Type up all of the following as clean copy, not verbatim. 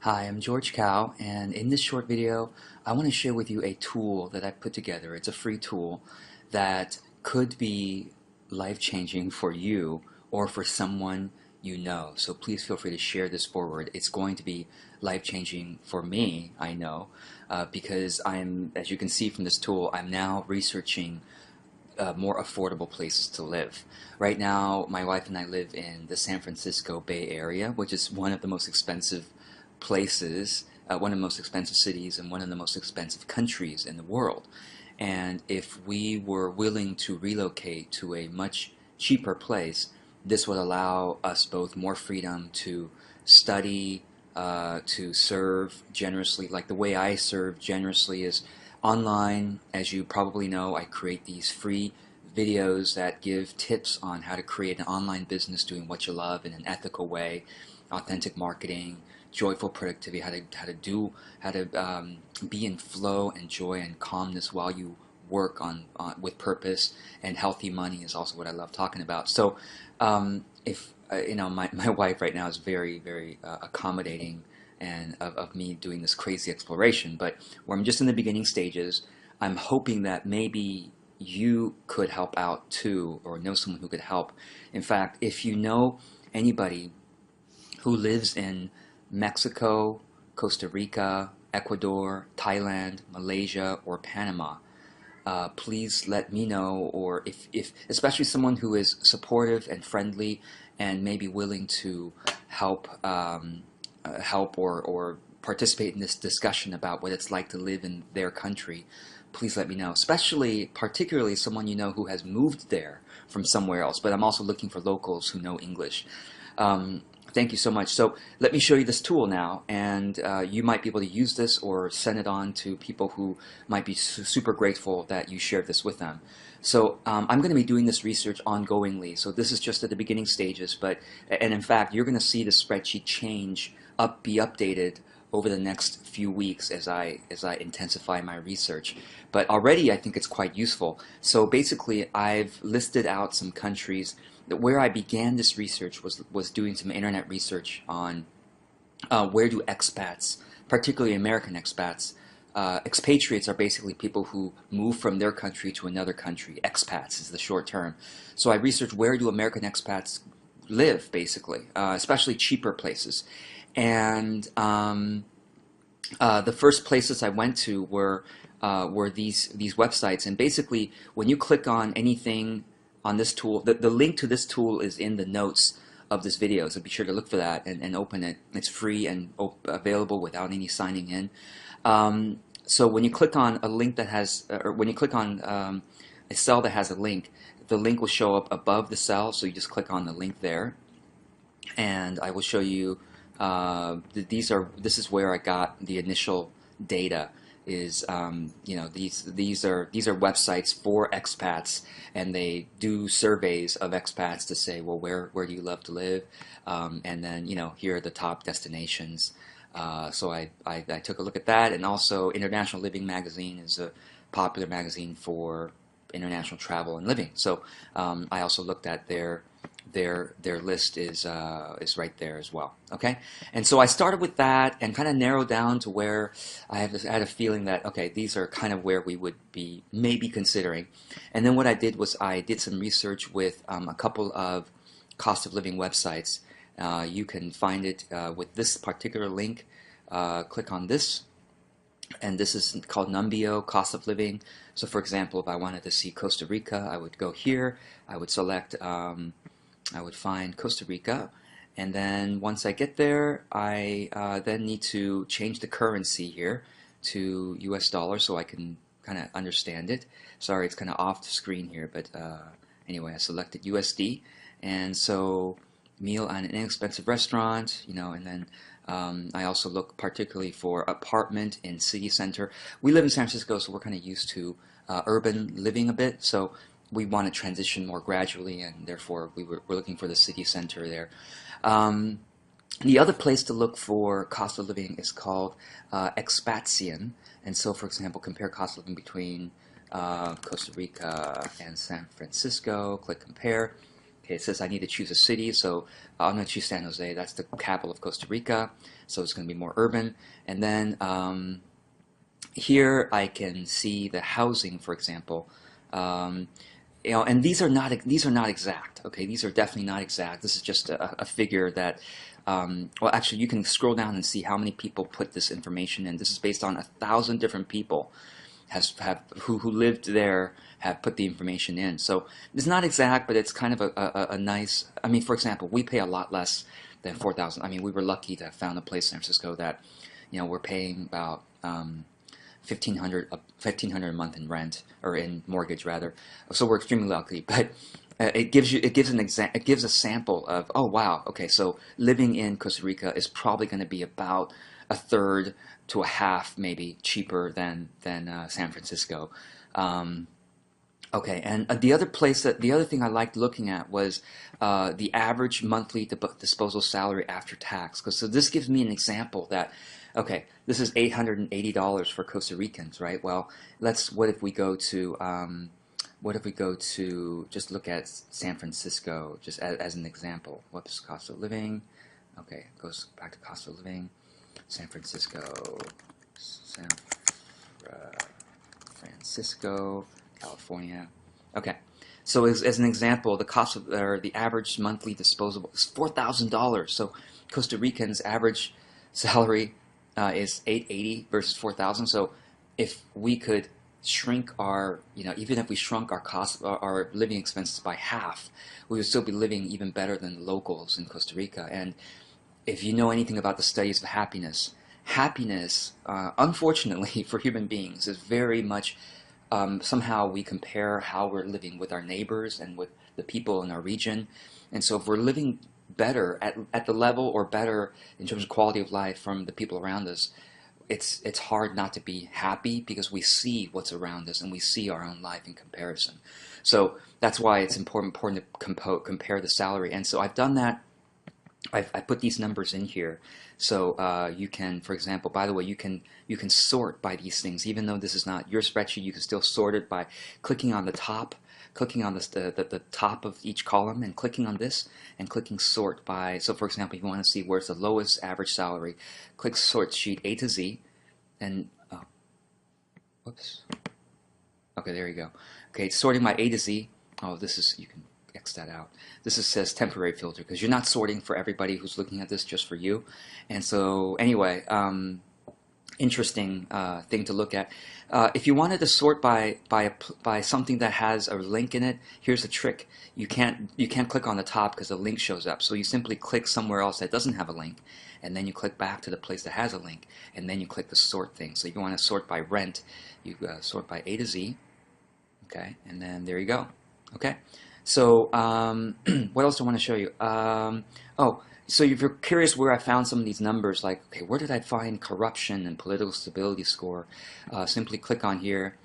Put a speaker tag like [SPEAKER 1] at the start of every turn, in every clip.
[SPEAKER 1] Hi, I'm George Kao, and in this short video, I want to share with you a tool that I put together. It's a free tool that could be life-changing for you or for someone you know. So please feel free to share this forward. It's going to be life-changing for me, I know, because as you can see from this tool, I'm now researching more affordable places to live. Right now, my wife and I live in the San Francisco Bay Area, which is one of the most expensive places, one of the most expensive cities, and one of the most expensive countries in the world. And if we were willing to relocate to a much cheaper place, this would allow us both more freedom to study, to serve generously. Like the way I serve generously is online. As you probably know, I create these free videos that give tips on how to create an online business doing what you love in an ethical way, authentic marketing, joyful productivity, how to be in flow and joy and calmness while you work on with purpose. And healthy money is also what I love talking about. So if my wife right now is very accommodating and of me doing this crazy exploration, but where I'm just in the beginning stages, I'm hoping that maybe you could help out too, or know someone who could help. In fact, if you know anybody who lives in Mexico, Costa Rica, Ecuador, Thailand, Malaysia, or Panama, please let me know, or if especially someone who is supportive and friendly and maybe willing to help help or participate in this discussion about what it's like to live in their country, please let me know. Particularly someone you know who has moved there from somewhere else, but I'm also looking for locals who know English. Thank you so much. So let me show you this tool now, and you might be able to use this or send it on to people who might be super grateful that you shared this with them. So I'm going to be doing this research ongoingly. So this is just at the beginning stages, and in fact, you're going to see the spreadsheet be updated over the next few weeks as I intensify my research. But already I think it's quite useful. So basically, I've listed out some countries that where I began this research was doing some internet research on where do expats, particularly American expats, expatriates are basically people who move from their country to another country. Expats is the short term. So I researched where do American expats live, basically, especially cheaper places. And the first places I went to were these websites. And basically, when you click on anything on this tool, the link to this tool is in the notes of this video, so be sure to look for that and open it. It's free and available without any signing in. So when you click on a link that has, or when you click on a cell that has a link, the link will show up above the cell, so you just click on the link there, and I will show you. This is where I got the initial data. These are websites for expats, and they do surveys of expats to say, well, where do you love to live, and then here are the top destinations. So I took a look at that, and also International Living magazine is a popular magazine for international travel and living. So I also looked at their list is right there as well. Okay, and so I started with that and kind of narrowed down to where I had a feeling that okay, these are kind of where we would be maybe considering. And then what I did was I did some research with a couple of cost of living websites. You can find it with this particular link. Click on this, and this is called Numbeo Cost of Living. So for example, if I wanted to see Costa Rica, I would go here. I would select I would find Costa Rica, and then once I get there, I then need to change the currency here to US dollar so I can kind of understand it. Sorry, it's kind of off the screen here, but anyway, I selected USD, and so meal at an inexpensive restaurant, and then I also look particularly for apartment in city center. We live in San Francisco, so we're kind of used to urban living a bit, so we want to transition more gradually, and therefore we're looking for the city center there. The other place to look for cost of living is called Expatsion, and so for example, compare cost of living between Costa Rica and San Francisco. Click compare, Okay, it says I need to choose a city, so I'm going to choose San Jose. That's the capital of Costa Rica, so it's going to be more urban. And then here I can see the housing, for example. Um, and these are not exact. Okay, these are definitely not exact. This is just a figure that. Well, actually, you can scroll down and see how many people put this information in. This is based on 1,000 different people who lived there have put the information in. So it's not exact, but it's kind of a nice. I mean, for example, we pay a lot less than 4,000. I mean, we were lucky to have found a place in San Francisco that, we're paying about 1,500 a month in rent, or in mortgage rather. So we're extremely lucky, but. It gives a sample of, oh wow, okay, so living in Costa Rica is probably going to be about a third to a half maybe cheaper than San Francisco. Um, okay, and the other thing I liked looking at was the average monthly disposal salary after tax. So this gives me an example that, okay, this is $880 for Costa Ricans, right? Well, what if we go to just look at San Francisco, just as an example? Whoops, cost of living. Okay, it goes back to cost of living. San Francisco, California. Okay, so as an example, the cost of, or the average monthly disposable is $4,000. So Costa Ricans' average salary is $880 versus $4,000. So if we could shrink our, even if we shrunk our cost, our living expenses by half, we would still be living even better than the locals in Costa Rica. And if you know anything about the studies of happiness, unfortunately for human beings, is very much somehow we compare how we're living with our neighbors and with the people in our region. And so if we're living better at the level or better in terms of quality of life from the people around us, it's hard not to be happy, because we see what's around us and we see our own life in comparison. So that's why it's important to compare the salary. And so I've done that. I put these numbers in here, so you can, for example, by the way, you can sort by these things. Even though this is not your spreadsheet, you can still sort it by clicking on the top, the top of each column, and clicking on this and clicking sort by. So for example, if you want to see where's the lowest average salary, click sort sheet A to Z, and whoops. Okay, there you go. Okay, sorting by A to Z. Oh, this is, you can X that out. This says temporary filter, because you're not sorting for everybody who's looking at this, just for you. And so anyway, interesting thing to look at. If you wanted to sort by something that has a link in it, here's a trick. You can't click on the top because the link shows up. So you simply click somewhere else that doesn't have a link, and then you click back to the place that has a link, and then you click the sort thing. So if you want to sort by rent, you sort by A to Z. Okay, and then there you go. Okay. So what else do I want to show you? So if you're curious where I found some of these numbers, like, okay, where did I find corruption and political stability score? Simply click on here,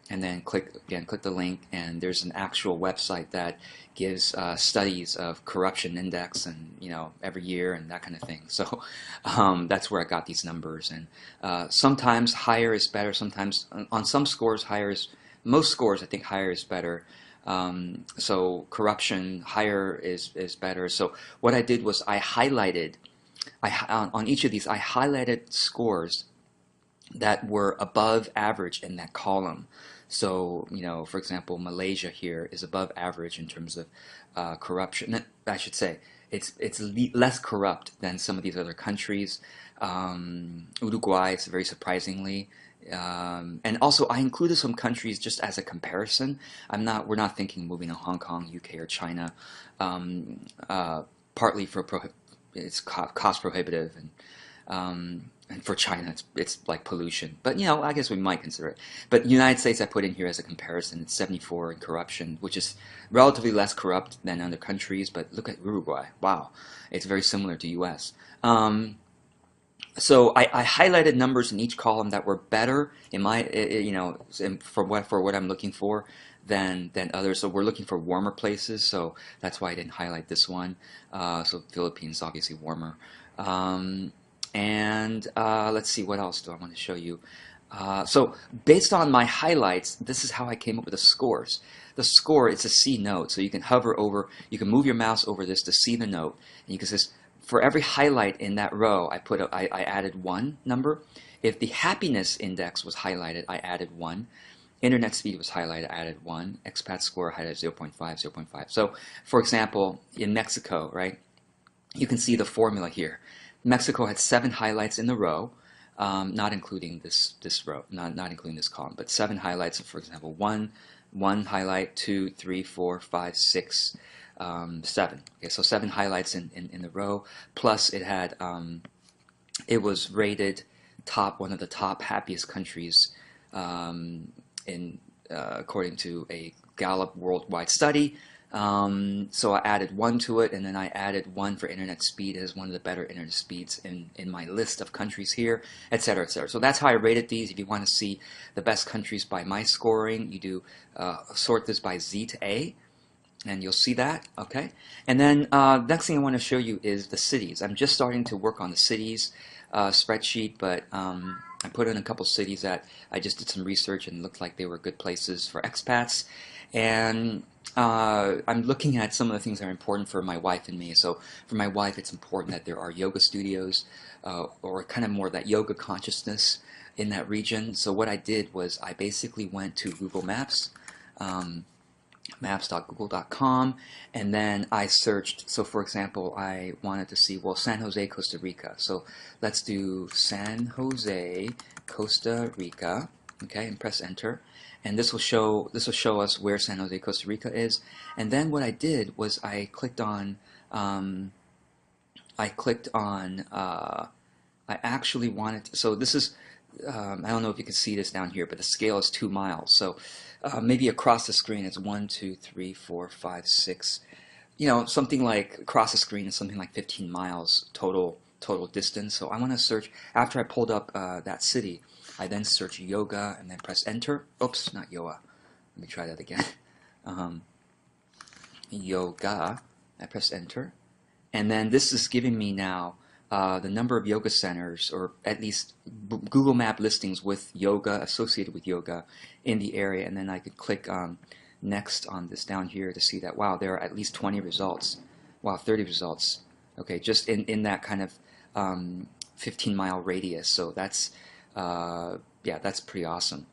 [SPEAKER 1] and then click the link, and there's an actual website that gives studies of corruption index, and every year and that kind of thing. So that's where I got these numbers. And sometimes higher is better. Sometimes on some scores, most scores I think higher is better. So corruption, higher is better. So what I did was I highlighted, on each of these, I highlighted scores that were above average in that column. So, for example, Malaysia here is above average in terms of corruption. I should say it's less corrupt than some of these other countries. Uruguay is very surprisingly. And also, I included some countries just as a comparison. We're not thinking moving to Hong Kong, UK, or China, partly for it's cost prohibitive, and for China, it's like pollution. But I guess we might consider it. But United States, I put in here as a comparison. It's 74 in corruption, which is relatively less corrupt than other countries. But look at Uruguay. Wow, it's very similar to U.S. So I highlighted numbers in each column that were better in my, for what I'm looking for than others. So we're looking for warmer places, so that's why I didn't highlight this one. So Philippines, obviously warmer. And let's see, what else do I want to show you? So based on my highlights, this is how I came up with the scores. The score, it's a C note, so you can hover over, you can move your mouse over this to see the note, and you can just, for every highlight in that row, I added one number. If the happiness index was highlighted, I added one. Internet speed was highlighted, I added one. Expat score highlighted 0.5, 0.5. So, for example, in Mexico, right, you can see the formula here. Mexico had 7 highlights in the row, not including this row, not including this column, but 7 highlights. For example, one highlight, 2, 3, 4, 5, 6, 7. Okay, so 7 highlights in the row. Plus, it was rated one of the top happiest countries according to a Gallup worldwide study. So I added 1 to it, and then I added 1 for internet speed as one of the better internet speeds in my list of countries here, etc., etc. So that's how I rated these. If you want to see the best countries by my scoring, you do sort this by Z to A, and you'll see that, okay? And then next thing I want to show you is the cities. I'm just starting to work on the cities spreadsheet, but I put in a couple cities that I just did some research and looked like they were good places for expats. And I'm looking at some of the things that are important for my wife and me. So for my wife, it's important that there are yoga studios or kind of more that yoga consciousness in that region. So what I did was I basically went to Google Maps, maps.google.com, and then I searched. So for example, I wanted to see, well, San Jose, Costa Rica. So let's do San Jose, Costa Rica, okay, and press enter. And this will show us where San Jose, Costa Rica is. And then what I did was I clicked on I actually wanted to, so this is I don't know if you can see this down here, but the scale is 2 miles. So maybe across the screen it's 1, 2, 3, 4, 5, 6. You know, something like across the screen is something like 15 miles total distance. So I want to search, after I pulled up that city, I then search yoga and then press enter. Oops, not yoga. Let me try that again. Yoga. I press enter. And then this is giving me now the number of yoga centers, or at least Google Map listings with yoga, associated with yoga in the area. And then I could click next on this down here to see that, wow, there are at least 20 results. Wow, 30 results. Okay, just in that kind of 15-mile radius. So that's, yeah, that's pretty awesome.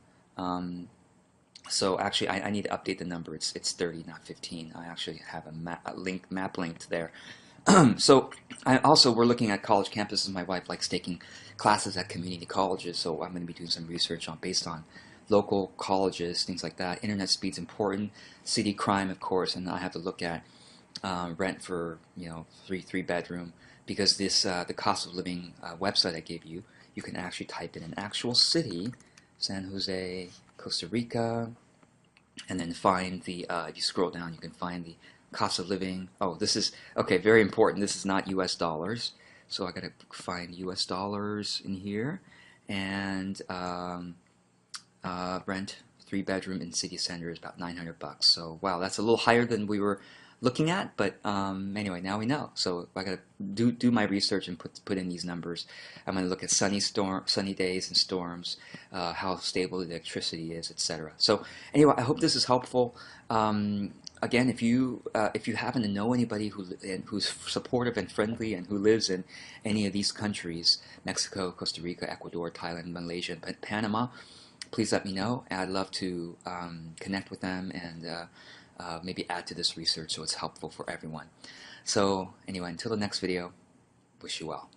[SPEAKER 1] So actually, I need to update the number. It's 30, not 15. I actually have a map linked there. So we're looking at college campuses. My wife likes taking classes at community colleges, so I'm going to be doing some research based on local colleges, things like that. Internet speed's important. City crime, of course, and I have to look at rent for, you know, three bedroom, because this the cost of living website I gave you, you can actually type in an actual city, San Jose, Costa Rica, and then find the if you scroll down, you can find the cost of living. Oh, this is, okay, very important. This is not US dollars. So I got to find US dollars in here. And rent, 3 bedroom in city center is about $900. So wow, that's a little higher than we were looking at, but anyway, now we know. So I got to do my research and put in these numbers. I'm going to look at sunny days and storms, how stable the electricity is, etc. So anyway, I hope this is helpful. Again, if you happen to know anybody who's supportive and friendly and who lives in any of these countries, Mexico, Costa Rica, Ecuador, Thailand, Malaysia, and Panama, please let me know. And I'd love to connect with them and maybe add to this research so it's helpful for everyone. So anyway, until the next video, wish you well.